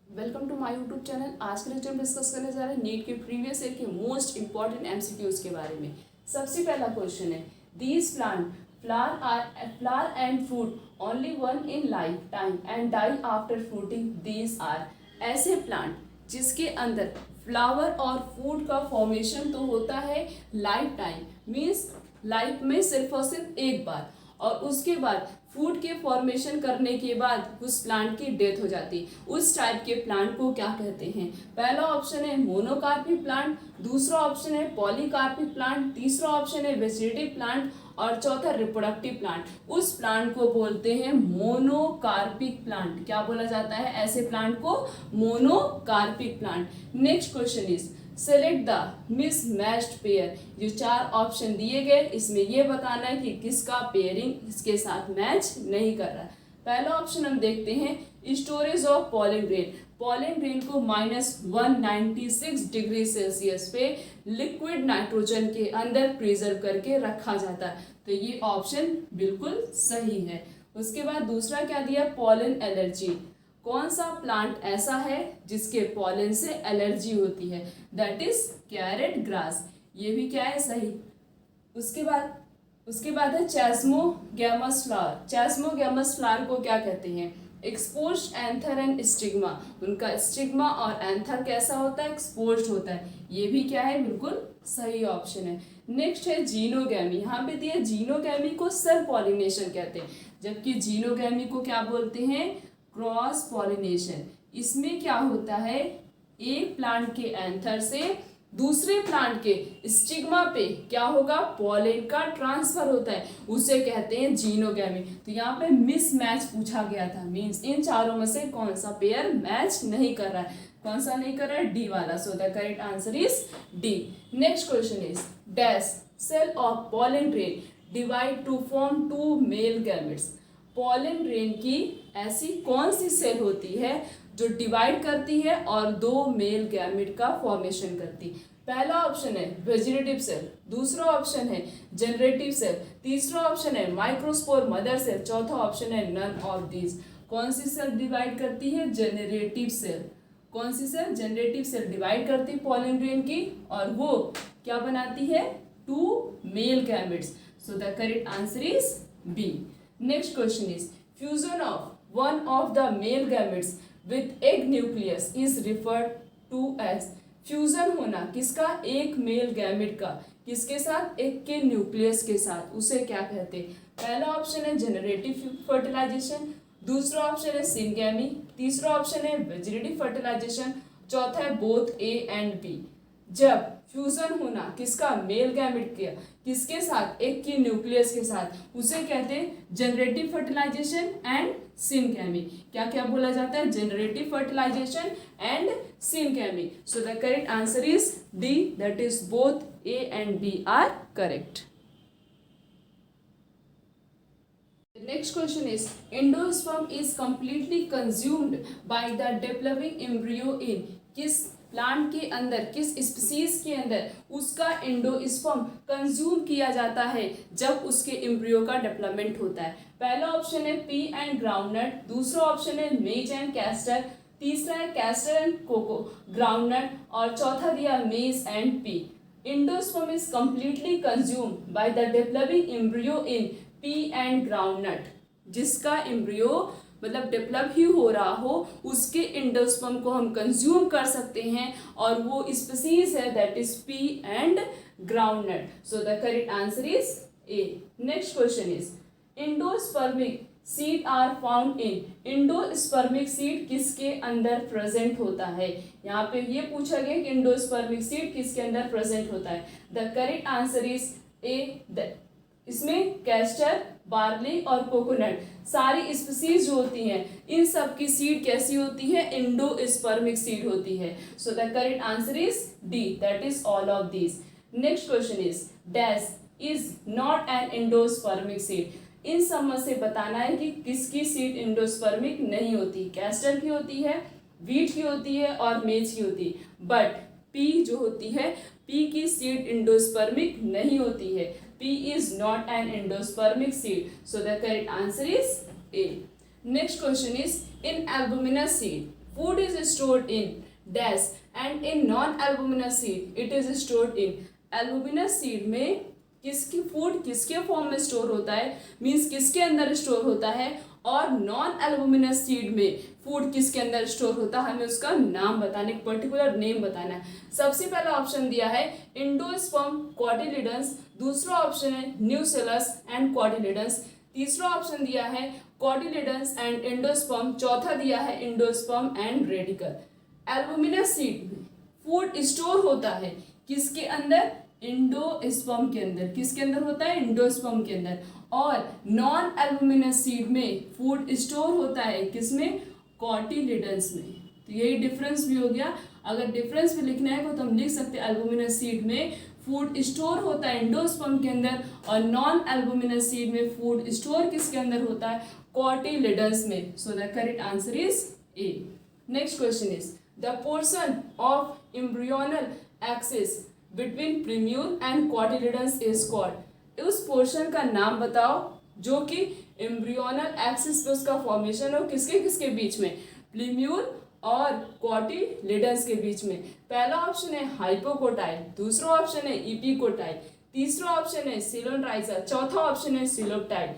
Welcome to my YouTube channel. आज के lecture में डिस्कस करने जा रहे हैं नीट के प्रीवियस ईयर के मोस्ट इंपॉर्टेंट एमसीक्यूज के बारे में। सबसे पहला क्वेश्चन है, these plant flower and fruit only one in life time and die after fruiting, these are. ऐसे प्लांट जिसके अंदर फ्लावर और फ्रूट का फॉर्मेशन तो होता है लाइफ टाइम, मीन्स लाइफ में सिर्फ और सिर्फ एक बार, और उसके बाद फूड के फॉर्मेशन करने के बाद उस प्लांट की डेथ हो जाती है, उस टाइप के प्लांट को क्या कहते हैं? पहला ऑप्शन है मोनोकार्पिक प्लांट, दूसरा ऑप्शन है पॉलीकार्पिक प्लांट, तीसरा ऑप्शन है वेजिटेटिव प्लांट और चौथा रिप्रोडक्टिव प्लांट। उस प्लांट को बोलते हैं मोनोकार्पिक प्लांट। क्या बोला जाता है ऐसे प्लांट को? Monocarpic plant. Next question is select the mismatched pair. जो चार ऑप्शन दिए गए इसमें ये बताना है कि किसका पेयरिंग इसके साथ मैच नहीं कर रहा है। पहला ऑप्शन हम देखते हैं, storage of pollen grain. Pollen grain को -196 डिग्री सेल्सियस पे लिक्विड नाइट्रोजन के अंदर प्रिजर्व करके रखा जाता है, तो ये ऑप्शन बिल्कुल सही है। उसके बाद दूसरा क्या दिया, पॉलन एलर्जी। कौन सा प्लांट ऐसा है जिसके पॉलन से एलर्जी होती है? That is carrot grass. ये भी क्या है? सही। उसके बाद है चैस्मोगैमस फ्लावर। चैस्मोगैमस फ्लावर को क्या कहते हैं? Exposed anther and stigma. उनका स्टिग्मा और एंथर कैसा होता है? एक्सपोज्ड होता है। ये भी क्या है? बिल्कुल सही ऑप्शन है। नेक्स्ट है जीनोगैमी। यहाँ पे दिया जीनोगैमी को सेल्फ पॉलिनेशन कहते हैं, जबकि जीनोगैमी को क्या बोलते हैं? Cross pollination. इसमें क्या होता है, एक प्लांट के एंथर से दूसरे प्लांट के स्टिग्मा पे क्या होगा? पॉलन का ट्रांसफर होता है, उसे कहते हैं जीनोगैमी। तो यहाँ पे मिसमैच पूछा गया था, मींस इन चारों में से कौन सा पेयर मैच नहीं कर रहा है? कौन सा नहीं कर रहा है? डी वाला। So the correct answer is D. Next question is dash cell of pollen grain divide to form two male gametes. Pollen grain की ऐसी कौन सी सेल होती है जो डिवाइड करती है और दो मेल गैमेट का फॉर्मेशन करती? पहला ऑप्शन है वेजिटेटिव सेल, दूसरा ऑप्शन है जनरेटिव सेल, तीसरा ऑप्शन है माइक्रोस्पोर मदर सेल, चौथा ऑप्शन है नन ऑफ दीज। कौन सी सेल डिवाइड करती है? Generative cell. कौन सी सेल? जनरेटिव सेल डिवाइड करती है पॉलन ग्रेन की, और वो क्या बनाती है? Two male gametes. So the correct answer is B. Next question is fusion of one of the male gametes with egg nucleus is referred to as। Fusion होना किसका? एक मेल गैमेट का किसके साथ? एक के न्यूक्लियस के साथ, उसे क्या कहते हैं? पहला ऑप्शन है जनरेटिव फर्टिलाइजेशन, दूसरा ऑप्शन है सिनगैमी, तीसरा ऑप्शन है वेजिटेटिव फर्टिलाइजेशन, चौथा है बोथ ए एंड बी। जब फ्यूजन होना किसका? मेल गैमेट का किसके साथ? एक की न्यूक्लियस के साथ, उसे कहते हैं जनरेटिव फर्टिलाइजेशन एंड सिनगैमी। क्या क्या बोला जाता है? Generative fertilization and syngamy. So the correct answer is D, that is both A and B are correct. Next question is endosperm is completely consumed by the developing embryo in। किस plant के अंदर, किस species के अंदर उसका endosperm consume किया जाता है जब उसके एम्ब्रियो का डेवलपमेंट होता है? पहला ऑप्शन है पी एंड ग्राउंडनट, दूसरा ऑप्शन है मेज एंड कैस्टर, तीसरा है कैस्टर एंड कोको ग्राउंडनट, और चौथा दिया मेज and P. Endosperm is completely consume by the developing embryo in P and groundnut. जिसका एम्ब्रियो मतलब डेवलप ही हो रहा हो उसके एंडोस्पर्म को हम कंज्यूम कर सकते हैं, और वो स्पीसीज है that is pea and groundnut. So the correct answer is A. Next question is endospermic seed are found in. Endospermic seed किसके अंदर प्रेजेंट होता है? यहाँ पे ये पूछा गया कि एंडोस्पर्मिक सीड किसके अंदर प्रेजेंट होता है? द करेक्ट आंसर इज ए। इसमें कैस्टर, बार्ली और कोकोनट सारी स्पीसीज जो होती हैं इन सब की सीड कैसी होती है? एंडोस्पर्मिक सीड होती है। So the correct answer is D, that is all of these. Next question is dash is not an endospermic seed. इन सब में से बताना है कि किसकी सीड एंडोस्पर्मिक नहीं होती? कैस्टर की होती है, व्हीट की होती है और मेज की होती है, बट पी जो होती है, पी की सीड एंडोस्पर्मिक नहीं होती है। P is not an endospermic seed. So the correct answer is A. Next question is in albuminous seed food is stored in dash and in non albuminous seed it is stored in. Albuminous seed में किसकी food किसके form में store होता है, means किसके अंदर store होता है, और नॉन एल्बुमिनस सीड में फूड किसके अंदर स्टोर होता है, हमें उसका नाम बताना, एक पर्टिकुलर नेम बताना है। सबसे पहला ऑप्शन दिया है इंडोस्पर्म क्वाड्रिलिडन्स, दूसरा ऑप्शन है न्यूसेलस एंड क्वाड्रिलिडन्स, तीसरा ऑप्शन दिया है क्वाड्रिलिडन्स एंड इंडोस्पर्म, चौथा दिया है endosperm and radical. Albuminous seed में फूड स्टोर होता है किसके अंदर, इंडोस्पर्म के अंदर। किसके अंदर होता है, इंडोस्पर्म के अंदर। और नॉन एल्बुमिनस सीड में फूड स्टोर होता है किसमें, कॉटिलिडन्स में। तो यही डिफरेंस भी हो गया। अगर डिफरेंस भी लिखना है तो हम लिख सकते हैं एल्बुमिनस सीड में फूड स्टोर होता है इंडोस्पर्म के अंदर, और नॉन एल्बुमिनस सीड में फूड स्टोर किसके अंदर होता है, कॉटिलिडन्स में। So the correct answer is A. Next question is the portion of embryonal axis between plumule and cotyledons is called. उस पोर्शन का नाम बताओ जो कि एम्ब्रियोनल एक्सिस पे उसका फॉर्मेशन हो किसके किसके बीच में, प्रीम्यूल और क्वाड्रिलिडन्स के बीच में। पहला ऑप्शन है हाइपोकोटाइल, दूसरा ऑप्शन है इपिकोटाइल, तीसरा ऑप्शन है सिलोनराइजर, चौथा ऑप्शन है coleoptile.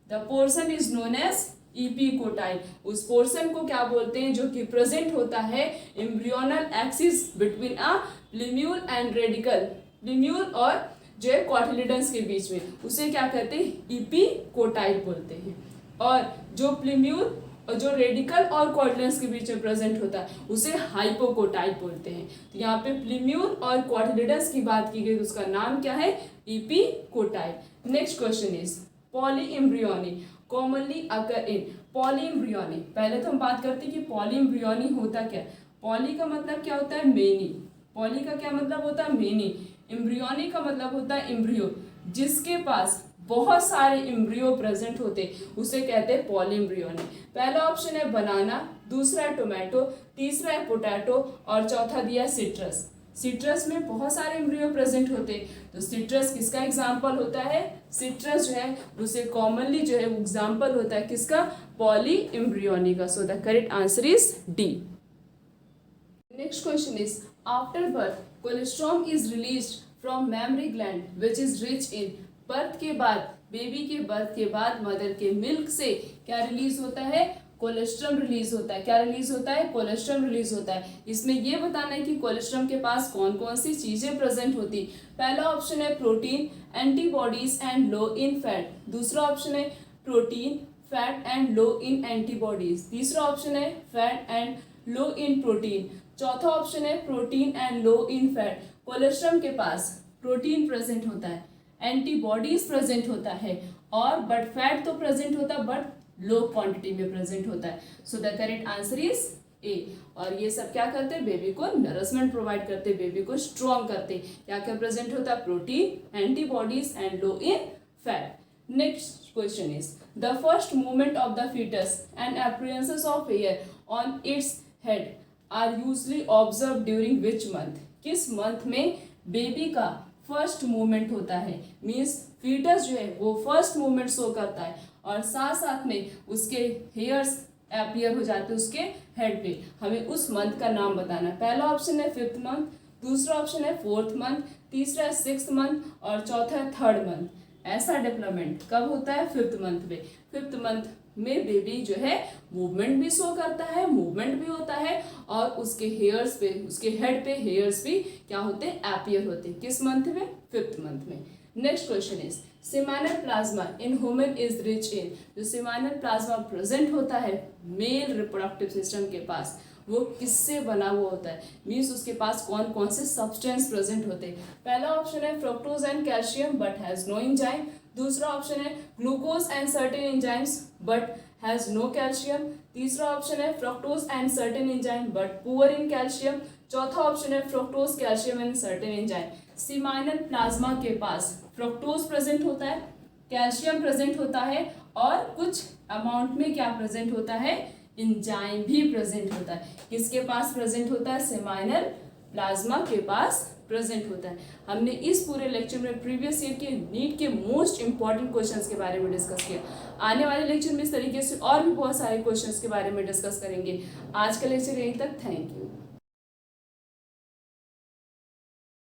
The portion is known as epicotyl. उस पोर्शन को क्या बोलते हैं जो कि प्रेजेंट होता है embryonal axis between a plumule and radicle, plumule और जो है क्वाड्रिलिडन्स के बीच में, उसे क्या कहते हैं, इपिकोटाइल बोलते हैं। और जो प्लीम्यूल और जो रेडिकल और क्वाड्रिलिडन्स के बीच में प्रेजेंट होता है उसे हाइपोकोटाइल बोलते हैं। तो यहाँ पे प्लीम्यूल और क्वाड्रिलिडन्स की बात की गई तो उसका नाम क्या है, epicotyl. Next question is polyembryony commonly occur in. Polyembryony, पहले तो हम बात करते हैं कि पॉलीएम्ब्रियोनी होता क्या है। पॉली का मतलब क्या होता है, मेनी। पॉली का क्या मतलब होता है, मेनी। एम्ब्रियोनी का मतलब होता है एम्ब्रियो, जिसके पास बहुत सारे एम्ब्रियो प्रेजेंट होते उसे कहते हैं पॉलीएम्ब्रियोनी। पहला ऑप्शन है बनाना, दूसरा है टोमेटो, तीसरा है पोटैटो और चौथा दिया सिट्रस। सिट्रस में बहुत सारे एम्ब्रियो प्रेजेंट होते तो सिट्रस किसका एग्जाम्पल होता है, सिट्रस जो है उसे कॉमनली जो है एग्जाम्पल होता है किसका, पॉलीएम्ब्रियोनी का। सो the correct answer is D. Next question is after birth colostrum is released from mammary gland which is rich in. Birth के बाद, बेबी के बर्थ के बाद मदर के मिल्क से क्या रिलीज होता है, कोलेस्ट्रम रिलीज होता है। क्या रिलीज होता है, कोलेस्ट्रम रिलीज होता है। इसमें यह बताना है कि कोलेस्ट्रम के पास कौन कौन सी चीजें प्रेजेंट होती। पहला ऑप्शन है protein, antibodies and low in fat, दूसरा ऑप्शन है protein, fat and low in antibodies, तीसरा ऑप्शन है fat and low in protein, चौथा ऑप्शन है protein and low in fat. Colostrum के पास प्रोटीन प्रेजेंट होता है, एंटीबॉडीज प्रेजेंट होता है, और बट फैट तो प्रेजेंट होता है बट लो क्वांटिटी में प्रेजेंट होता है। So the correct answer is ए। और ये सब क्या करते हैं, बेबी को नरिशमेंट प्रोवाइड करते हैं, बेबी को स्ट्रॉन्ग करते हैं। क्या क्या प्रेजेंट होता है, protein, antibodies and low in fat. Next question is the first movement of the foetus and appearances of hair on its head are usually observe during which month. किस month में baby का first movement होता है, means foetus जो है वो first movement show करता है और साथ साथ में उसके हेयर्स अपीयर हो जाते हैं उसके हेड पे। हमें उस मंथ का नाम बताना है। पहला ऑप्शन है 5th मंथ, दूसरा ऑप्शन है 4th मंथ, तीसरा है 6th मंथ और चौथा है 3rd मंथ। ऐसा डेवलपमेंट कब होता है, 5th मंथ में। 5th मंथ में बेबी जो है मूवमेंट भी शो करता है, मूवमेंट भी होता है और उसके हेयर्स पे, उसके हेड पे हेयर्स भी क्या होते हैं, अपीयर होते हैं। किस मंथ में, 5th मंथ में। Next question is seminal plasma in human is rich in. जो सेमाइनल प्लाज्मा प्रेजेंट होता है मेल रिप्रोडक्टिव सिस्टम के पास, वो किससे बना हुआ होता है, मीन्स उसके पास कौन कौन से सब्सटेंस प्रेजेंट होते हैं। पहला ऑप्शन है fructose and calcium but has no enzyme, दूसरा ऑप्शन है glucose and certain enzymes but has no calcium, तीसरा ऑप्शन है fructose and certain enzyme but poor in calcium, चौथा ऑप्शन है fructose, calcium and certain enzyme. Seminal plasma के पास fructose present होता है, कैल्शियम प्रेजेंट होता है और कुछ अमाउंट में क्या प्रेजेंट होता है, एंजाइम भी प्रेजेंट होता है। किसके पास प्रेजेंट होता है, सेमाइनल प्लाज्मा के पास प्रेजेंट होता है। हमने इस पूरे लेक्चर में प्रीवियस ईयर के नीट के मोस्ट इंपॉर्टेंट क्वेश्चंस के बारे में डिस्कस किया। आने वाले लेक्चर में इस तरीके से और भी बहुत सारे क्वेश्चंस के बारे में डिस्कस करेंगे। आज का लेक्चर यहीं तक। Thank you.